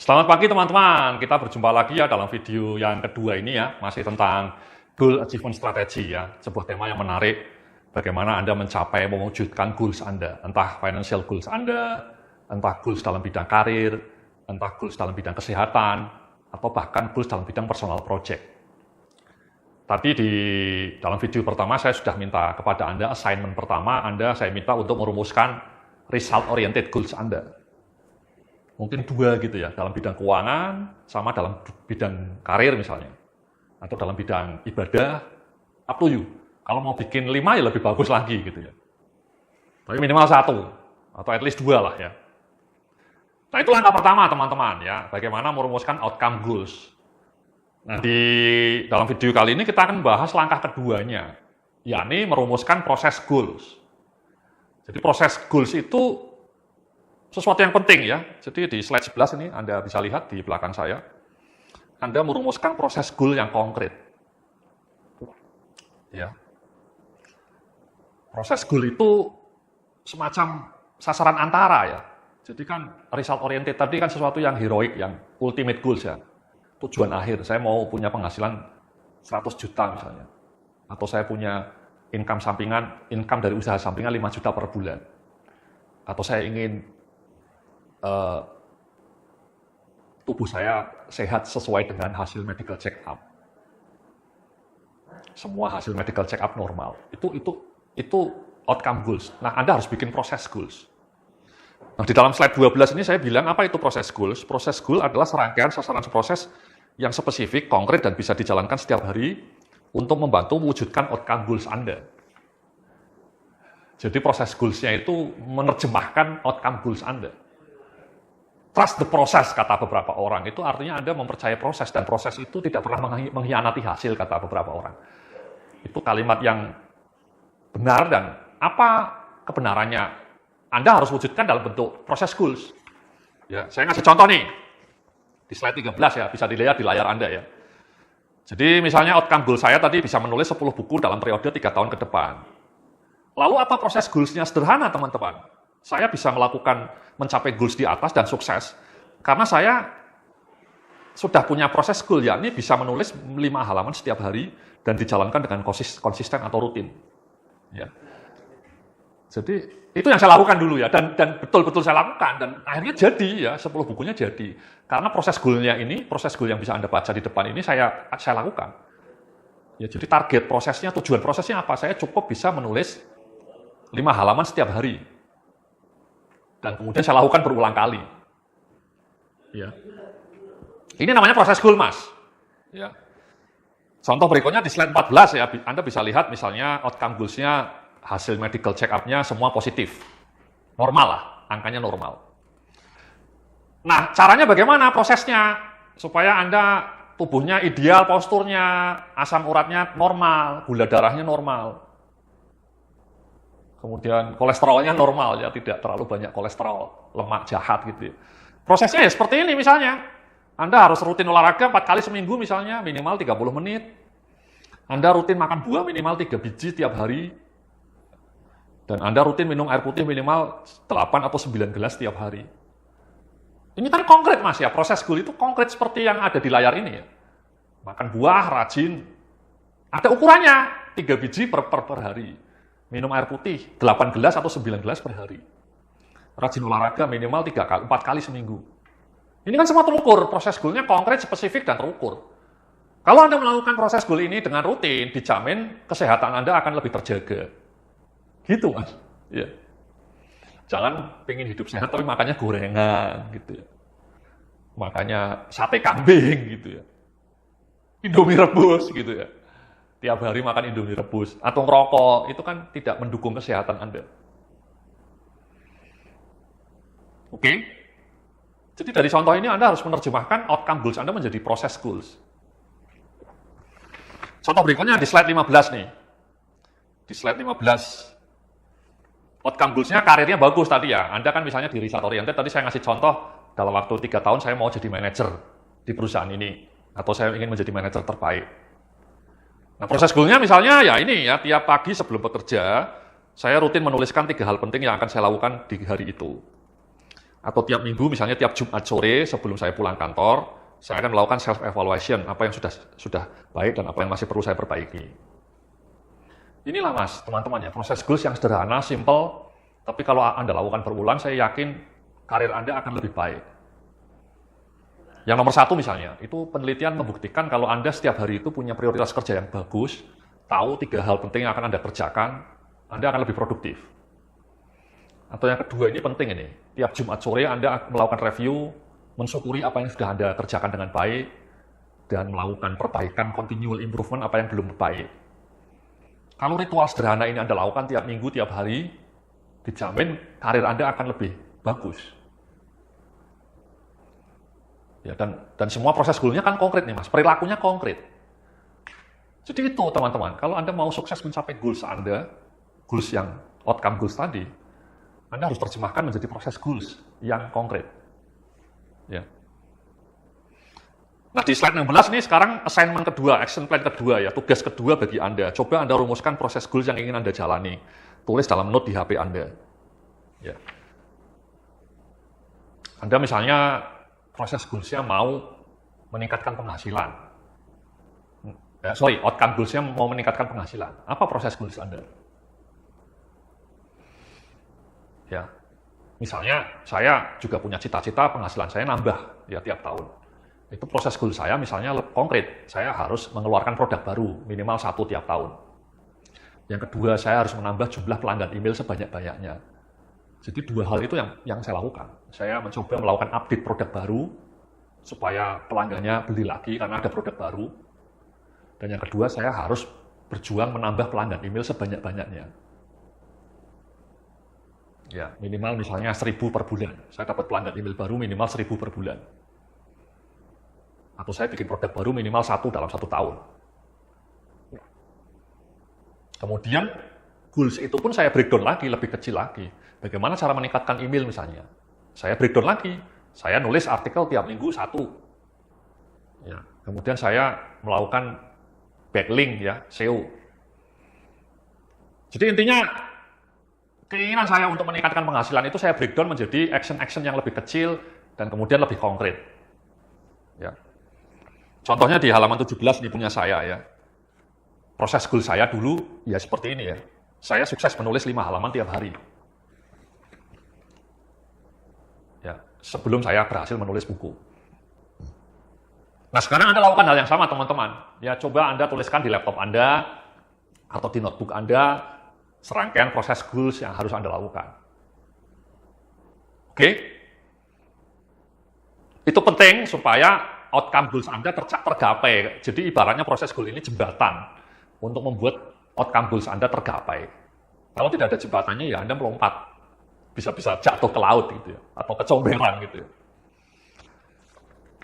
Selamat pagi teman-teman, kita berjumpa lagi ya dalam video yang kedua ini ya, masih tentang Goal Achievement Strategy ya, sebuah tema yang menarik, bagaimana Anda mencapai mewujudkan goals Anda, entah financial goals Anda, entah goals dalam bidang karir, entah goals dalam bidang kesehatan, atau bahkan goals dalam bidang personal project. Tadi di dalam video pertama saya sudah minta kepada Anda, assignment pertama saya minta untuk merumuskan result oriented goals Anda. Mungkin dua gitu ya, dalam bidang keuangan, sama dalam bidang karir misalnya. Atau dalam bidang ibadah, up to you. Kalau mau bikin 5 ya lebih bagus lagi gitu ya. Tapi minimal 1, atau at least 2 lah ya. Nah itu langkah pertama teman-teman ya, bagaimana merumuskan outcome goals. Nah di dalam video kali ini kita akan bahas langkah keduanya, yakni merumuskan proses goals. Jadi proses goals itu sesuatu yang penting ya. Jadi di slide 11 ini Anda bisa lihat di belakang saya. Anda merumuskan proses goal yang konkret. Ya. Proses goal itu semacam sasaran antara ya. Jadi kan result oriented tadi kan sesuatu yang heroik, yang ultimate goals ya. Tujuan akhir, saya mau punya penghasilan 100 juta misalnya. Atau saya punya income sampingan, income dari usaha sampingan 5 juta per bulan. Atau saya ingin tubuh saya sehat sesuai dengan hasil medical check up. Semua hasil medical check up normal. Itu outcome goals. Nah, Anda harus bikin proses goals. Nah, di dalam slide 12 ini saya bilang apa itu proses goals. Proses goal adalah serangkaian sasaran proses yang spesifik, konkret, dan bisa dijalankan setiap hari untuk membantu mewujudkan outcome goals Anda. Jadi proses goals-nya itu menerjemahkan outcome goals Anda. Trust the process, kata beberapa orang. Itu artinya Anda mempercayai proses, dan proses itu tidak pernah mengkhianati hasil, kata beberapa orang. Itu kalimat yang benar, dan apa kebenarannya? Anda harus wujudkan dalam bentuk proses goals. Ya, saya ngasih contoh nih. Di slide 13 ya, bisa dilihat di layar Anda ya. Jadi misalnya outcome goal saya tadi bisa menulis 10 buku dalam periode 3 tahun ke depan. Lalu apa proses goals-nya? Sederhana teman-teman. Saya bisa melakukan mencapai goals di atas dan sukses karena saya sudah punya proses goal, yakni bisa menulis 5 halaman setiap hari dan dijalankan dengan konsisten atau rutin. Ya. Jadi itu yang saya lakukan dulu ya, dan betul-betul saya lakukan, dan akhirnya jadi ya, 10 bukunya jadi. Karena proses goal-nya ini, proses goal yang bisa Anda baca di depan ini saya lakukan. Ya, jadi target prosesnya, tujuan prosesnya apa? Saya cukup bisa menulis 5 halaman setiap hari. Dan kemudian saya lakukan berulang kali. Ya. Ini namanya proses goal, Mas. Ya. Contoh berikutnya di slide 14 ya, Anda bisa lihat misalnya outcome goals-nya, hasil medical check up-nya semua positif. Normal lah, angkanya normal. Nah, caranya bagaimana prosesnya? Supaya Anda tubuhnya ideal, posturnya, asam uratnya normal, gula darahnya normal. Kemudian kolesterolnya normal ya, tidak terlalu banyak kolesterol, lemak jahat gitu ya. Prosesnya ya seperti ini misalnya. Anda harus rutin olahraga 4 kali seminggu misalnya, minimal 30 menit. Anda rutin makan buah minimal 3 biji tiap hari. Dan Anda rutin minum air putih minimal 8 atau 9 gelas tiap hari. Ini kan konkret Mas ya, proses goal itu konkret seperti yang ada di layar ini ya. Makan buah, rajin. Ada ukurannya, 3 biji per hari. Minum air putih 8 gelas atau 9 gelas per hari. Rajin olahraga minimal 4 kali seminggu. Ini kan semua terukur, proses goal-nya konkret, spesifik, dan terukur. Kalau Anda melakukan proses goal ini dengan rutin, dijamin kesehatan Anda akan lebih terjaga. Gitu Mas. Ya. Jangan pengen hidup sehat tapi makannya gorengan gitu ya. Makanya sate kambing gitu ya. Indomie rebus gitu ya. Tiap hari makan Indomie rebus, atau ngerokok, itu kan tidak mendukung kesehatan Anda. Oke? Jadi dari contoh ini Anda harus menerjemahkan outcome goals Anda menjadi proses goals. Contoh berikutnya di slide 15 nih. Di slide 15, outcome goals-nya karirnya bagus tadi ya. Anda kan misalnya di result oriented, tadi saya ngasih contoh, dalam waktu 3 tahun saya mau jadi manajer di perusahaan ini. Atau saya ingin menjadi manajer terbaik. Nah, proses goal-nya misalnya ya ini ya, tiap pagi sebelum bekerja, saya rutin menuliskan 3 hal penting yang akan saya lakukan di hari itu. Atau tiap minggu, misalnya tiap Jumat sore sebelum saya pulang kantor, saya akan melakukan self-evaluation, apa yang sudah baik dan apa yang masih perlu saya perbaiki. Inilah Mas, teman-teman ya, proses goals yang sederhana, simple, tapi kalau Anda lakukan berulang, saya yakin karir Anda akan lebih baik. Yang nomor satu misalnya, itu penelitian membuktikan kalau Anda setiap hari itu punya prioritas kerja yang bagus, tahu 3 hal penting yang akan Anda kerjakan, Anda akan lebih produktif. Atau yang kedua, ini penting ini, tiap Jumat sore Anda melakukan review, mensyukuri apa yang sudah Anda kerjakan dengan baik, dan melakukan perbaikan, continual improvement apa yang belum baik. Kalau ritual sederhana ini Anda lakukan tiap minggu, tiap hari, dijamin karir Anda akan lebih bagus. Ya, dan semua proses goal-nya kan konkret nih Mas, perilakunya konkret. Jadi itu teman-teman, kalau Anda mau sukses mencapai goals Anda, goals yang outcome goals tadi, Anda harus terjemahkan menjadi proses goals yang konkret. Ya. Nah, di slide 16 ini sekarang assignment kedua, action plan kedua ya, tugas kedua bagi Anda. Coba Anda rumuskan proses goals yang ingin Anda jalani. Tulis dalam note di HP Anda. Ya. Anda misalnya proses goals-nya mau meningkatkan penghasilan. Outcome goals-nya mau meningkatkan penghasilan. Apa proses goals Anda? Ya, misalnya saya juga punya cita-cita penghasilan saya nambah ya tiap tahun. Itu proses goal saya misalnya konkret. Saya harus mengeluarkan produk baru minimal 1 tiap tahun. Yang kedua, saya harus menambah jumlah pelanggan email sebanyak-banyaknya. Jadi 2 hal itu yang saya lakukan. Saya mencoba melakukan update produk baru supaya pelanggannya beli lagi karena ada produk baru. Dan yang kedua, saya harus berjuang menambah pelanggan email sebanyak-banyaknya. Ya, minimal misalnya 1.000 per bulan. Saya dapat pelanggan email baru minimal 1.000 per bulan. Atau saya bikin produk baru minimal 1 dalam 1 tahun. Kemudian, goals itu pun saya breakdown lagi, lebih kecil lagi. Bagaimana cara meningkatkan email misalnya? Saya breakdown lagi. Saya nulis artikel tiap minggu 1. Ya, kemudian saya melakukan backlink ya, SEO. Jadi intinya, keinginan saya untuk meningkatkan penghasilan itu saya breakdown menjadi action-action yang lebih kecil dan kemudian lebih konkret. Ya. Contohnya di halaman 17 ini punya saya ya. Proses goal saya dulu ya seperti ini ya. Saya sukses menulis 5 halaman tiap hari. Ya, sebelum saya berhasil menulis buku. Nah, sekarang Anda lakukan hal yang sama teman-teman. Ya, coba Anda tuliskan di laptop Anda atau di notebook Anda serangkaian proses goals yang harus Anda lakukan. Oke? Itu penting supaya outcome goals Anda tergapai. Jadi ibaratnya proses goal ini jembatan untuk membuat outcome goals Anda tergapai. Kalau tidak ada jembatannya ya Anda melompat. Bisa-bisa jatuh ke laut gitu ya, atau kecomberan gitu ya.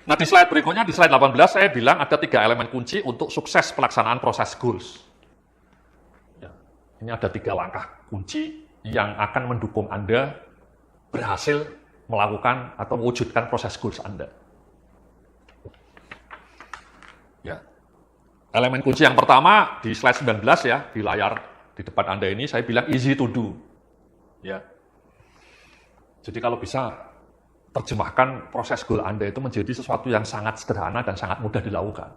Nah, di slide berikutnya, di slide 18, saya bilang ada 3 elemen kunci untuk sukses pelaksanaan proses goals. Ini ada 3 langkah kunci yang akan mendukung Anda berhasil melakukan atau mewujudkan proses goals Anda. Ya. Elemen kunci yang pertama di slide 19 ya, di layar di depan Anda ini saya bilang easy to do. Ya. Jadi kalau bisa terjemahkan proses goal Anda itu menjadi sesuatu yang sangat sederhana dan sangat mudah dilakukan.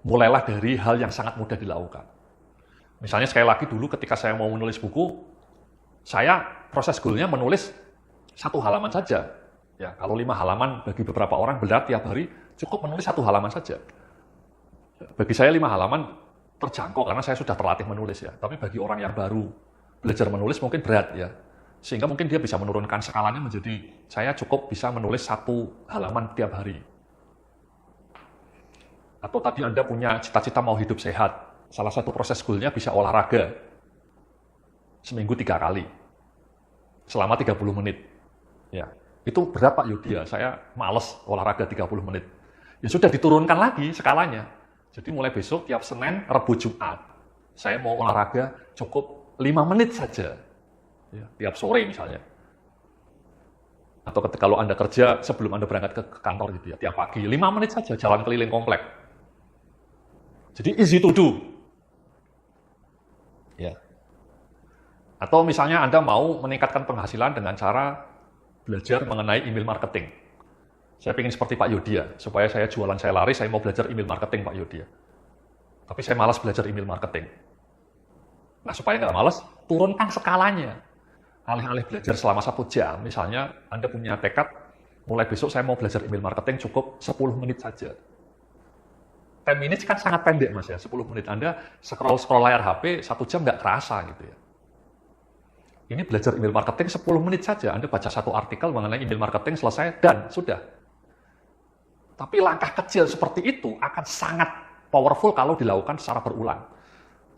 Mulailah dari hal yang sangat mudah dilakukan. Misalnya sekali lagi dulu ketika saya mau menulis buku, saya proses goal-nya menulis 1 halaman saja. Ya, kalau 5 halaman bagi beberapa orang berat tiap hari, cukup menulis 1 halaman saja. Bagi saya 5 halaman terjangkau karena saya sudah terlatih menulis ya. Tapi bagi orang yang baru belajar menulis mungkin berat ya. Sehingga mungkin dia bisa menurunkan skalanya menjadi saya cukup bisa menulis 1 halaman tiap hari. Atau tadi Anda punya cita-cita mau hidup sehat. Salah satu proses goal-nya bisa olahraga. Seminggu 3 kali. Selama 30 menit. Ya. Itu berat Pak Yudhya, saya males olahraga 30 menit. Ya sudah diturunkan lagi skalanya. Jadi mulai besok tiap Senin, Rabu, Jumat. Saya mau olahraga cukup 5 menit saja. Ya, tiap sore misalnya. Atau kalau Anda kerja sebelum Anda berangkat ke kantor gitu ya, tiap pagi 5 menit saja jalan keliling komplek. Jadi easy to do. Ya. Atau misalnya Anda mau meningkatkan penghasilan dengan cara belajar mengenai email marketing. Saya ingin seperti Pak Yodia, supaya saya jualan saya laris, saya mau belajar email marketing Pak Yodia. Tapi saya malas belajar email marketing. Nah, supaya nggak malas, turunkan skalanya. Alih-alih belajar selama 1 jam, misalnya Anda punya tekad, mulai besok saya mau belajar email marketing cukup 10 menit saja. 10 minutes kan sangat pendek Mas ya, 10 menit Anda scroll layar HP, 1 jam nggak kerasa gitu ya. Ini belajar email marketing 10 menit saja. Anda baca 1 artikel mengenai email marketing, selesai, dan sudah. Tapi langkah kecil seperti itu akan sangat powerful kalau dilakukan secara berulang.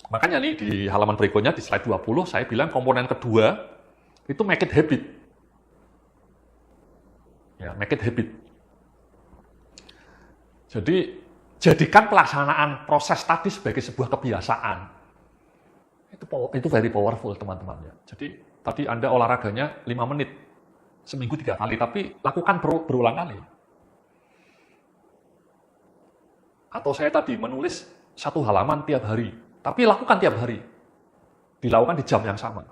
Makanya nih di halaman berikutnya, di slide 20, saya bilang komponen kedua, itu make it habit. Ya, make it habit. Jadi, jadikan pelaksanaan proses tadi sebagai sebuah kebiasaan. Itu very powerful teman-teman ya. Jadi tadi Anda olahraganya 5 menit, seminggu 3 kali, tapi lakukan berulang kali. Atau saya tadi menulis 1 halaman tiap hari, tapi lakukan tiap hari. Dilakukan di jam yang sama.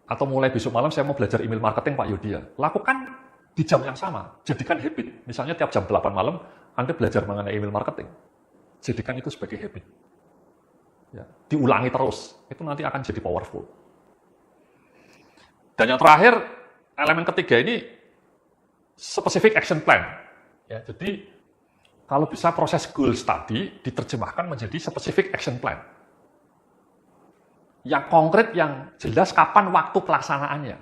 Atau mulai besok malam saya mau belajar email marketing Pak Yodia. Lakukan di jam yang sama, jadikan habit. Misalnya tiap jam 8 malam Anda belajar mengenai email marketing. Jadikan itu sebagai habit. Ya, diulangi terus, itu nanti akan jadi powerful. Dan yang terakhir, elemen ketiga ini specific action plan. Ya, jadi kalau bisa proses goal tadi diterjemahkan menjadi specific action plan. Yang konkret, yang jelas kapan waktu pelaksanaannya.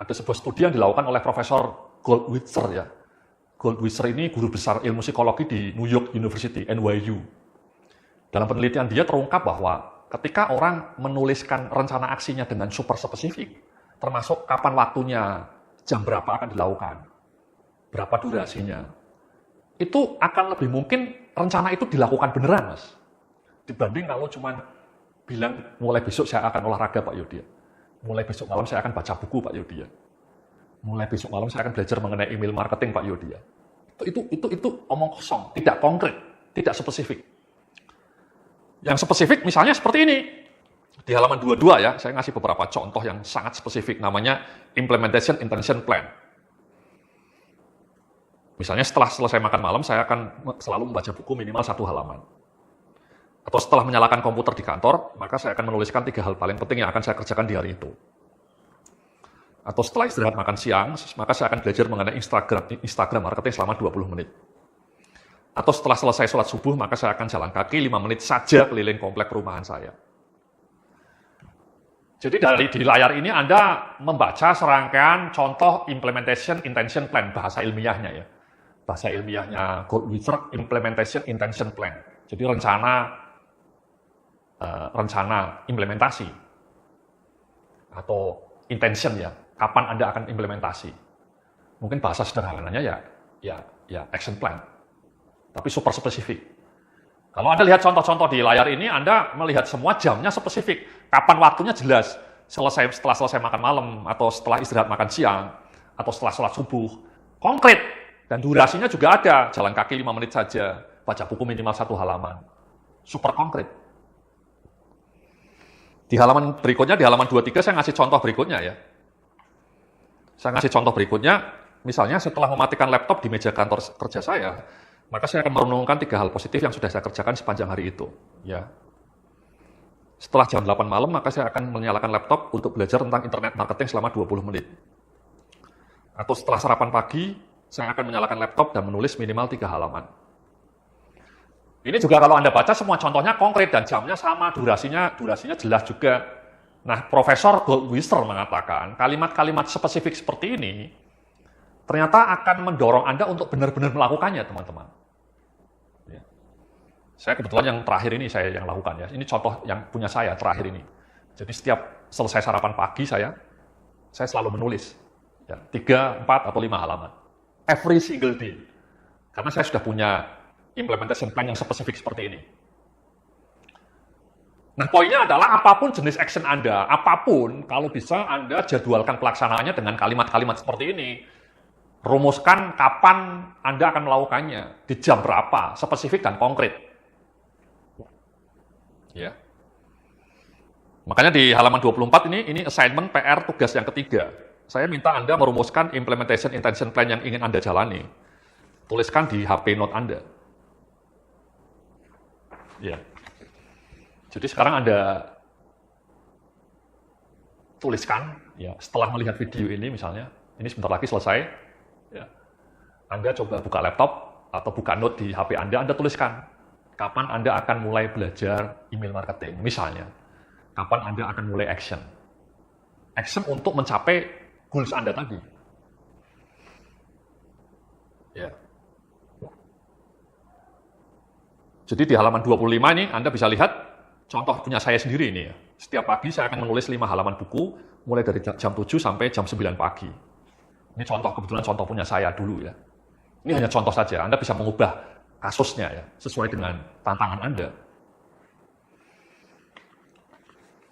Ada sebuah studi yang dilakukan oleh Profesor Goldwasser ya. Goldwasser ini guru besar ilmu psikologi di New York University, NYU. Dalam penelitian dia terungkap bahwa ketika orang menuliskan rencana aksinya dengan super spesifik, termasuk kapan waktunya, jam berapa akan dilakukan, berapa durasinya, itu akan lebih mungkin rencana itu dilakukan beneran, Mas. Dibanding kalau cuma bilang, mulai besok saya akan olahraga Pak Yodia, mulai besok malam saya akan baca buku Pak Yodia, mulai besok malam saya akan belajar mengenai email marketing Pak Yodia. Itu omong kosong, tidak konkret, tidak spesifik. Yang spesifik misalnya seperti ini. Di halaman 22 ya, saya ngasih beberapa contoh yang sangat spesifik, namanya Implementation Intention Plan. Misalnya setelah selesai makan malam, saya akan selalu membaca buku minimal 1 halaman. Atau setelah menyalakan komputer di kantor, maka saya akan menuliskan 3 hal paling penting yang akan saya kerjakan di hari itu. Atau setelah istirahat makan siang, maka saya akan belajar mengenai Instagram marketing selama 20 menit. Atau setelah selesai sholat subuh, maka saya akan jalan kaki 5 menit saja keliling komplek perumahan saya. Jadi di layar ini Anda membaca serangkaian contoh Implementation Intention Plan, bahasa ilmiahnya ya. Bahasa ilmiahnya Goldwasser, Implementation Intention Plan. Jadi rencana implementasi. Atau intention ya, kapan Anda akan implementasi. Mungkin bahasa sederhananya ya action plan. Tapi super spesifik. Kalau Anda lihat contoh-contoh di layar ini, Anda melihat semua jamnya spesifik. Kapan waktunya jelas. Setelah selesai makan malam, atau setelah istirahat makan siang, atau setelah sholat subuh. Konkret. Dan durasinya juga ada. Jalan kaki 5 menit saja. Baca buku minimal 1 halaman. Super konkret. Di halaman berikutnya, di halaman 23, saya ngasih contoh berikutnya ya. Saya ngasih contoh berikutnya, misalnya setelah mematikan laptop di meja kantor kerja saya, maka saya akan merenungkan 3 hal positif yang sudah saya kerjakan sepanjang hari itu. Ya. Setelah jam 8 malam, maka saya akan menyalakan laptop untuk belajar tentang internet marketing selama 20 menit. Atau setelah sarapan pagi, saya akan menyalakan laptop dan menulis minimal 3 halaman. Ini juga kalau Anda baca semua contohnya konkret dan jamnya sama, durasinya jelas juga. Nah, Profesor Goldwasser mengatakan kalimat-kalimat spesifik seperti ini ternyata akan mendorong Anda untuk benar-benar melakukannya, teman-teman. Ya. Saya kebetulan yang terakhir ini saya yang lakukan ya. Ini contoh yang punya saya terakhir ini. Jadi setiap selesai sarapan pagi saya selalu menulis. Ya, 3, 4, atau 5 halaman. Every single day. Karena saya sudah punya implementation plan yang spesifik seperti ini. Nah, poinnya adalah apapun jenis action Anda, apapun, kalau bisa Anda jadwalkan pelaksanaannya dengan kalimat-kalimat seperti ini. Rumuskan kapan Anda akan melakukannya, di jam berapa, spesifik dan konkret. Ya. Makanya di halaman 24 ini assignment PR tugas yang ketiga. Saya minta Anda merumuskan implementation intention plan yang ingin Anda jalani. Tuliskan di HP note Anda. Ya. Jadi sekarang Anda tuliskan, ya, setelah melihat video ini misalnya, ini sebentar lagi selesai, ya. Anda coba buka laptop atau buka note di HP Anda tuliskan kapan Anda akan mulai belajar email marketing, misalnya. Kapan Anda akan mulai action. Action untuk mencapai goals Anda tadi. Ya. Jadi di halaman 25 ini Anda bisa lihat contoh punya saya sendiri ini ya. Setiap pagi saya akan menulis 5 halaman buku mulai dari jam 7 sampai jam 9 pagi. Ini kebetulan contoh punya saya dulu ya. Ini hanya contoh saja, Anda bisa mengubah kasusnya ya, sesuai dengan tantangan Anda.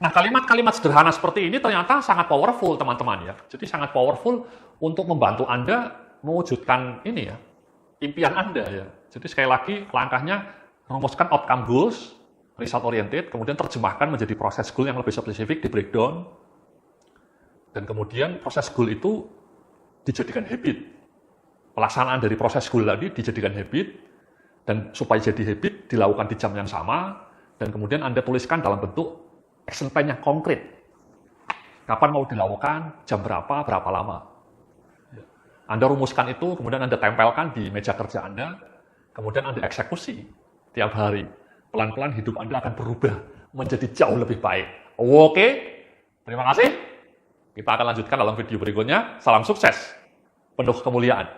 Nah, kalimat-kalimat sederhana seperti ini ternyata sangat powerful, teman-teman ya. Jadi sangat powerful untuk membantu Anda mewujudkan ini ya, impian Anda ya. Jadi sekali lagi langkahnya rumuskan outcome goals, result oriented, kemudian terjemahkan menjadi proses goal yang lebih spesifik, di breakdown, dan kemudian proses goal itu dijadikan habit. Pelaksanaan dari proses goal tadi dijadikan habit, dan supaya jadi habit dilakukan di jam yang sama, dan kemudian Anda tuliskan dalam bentuk action plan yang konkret. Kapan mau dilakukan, jam berapa, berapa lama. Anda rumuskan itu, kemudian Anda tempelkan di meja kerja Anda, kemudian Anda eksekusi tiap hari. Pelan-pelan hidup Anda akan berubah menjadi jauh lebih baik. Oke, terima kasih. Kita akan lanjutkan dalam video berikutnya. Salam sukses, penuh kemuliaan.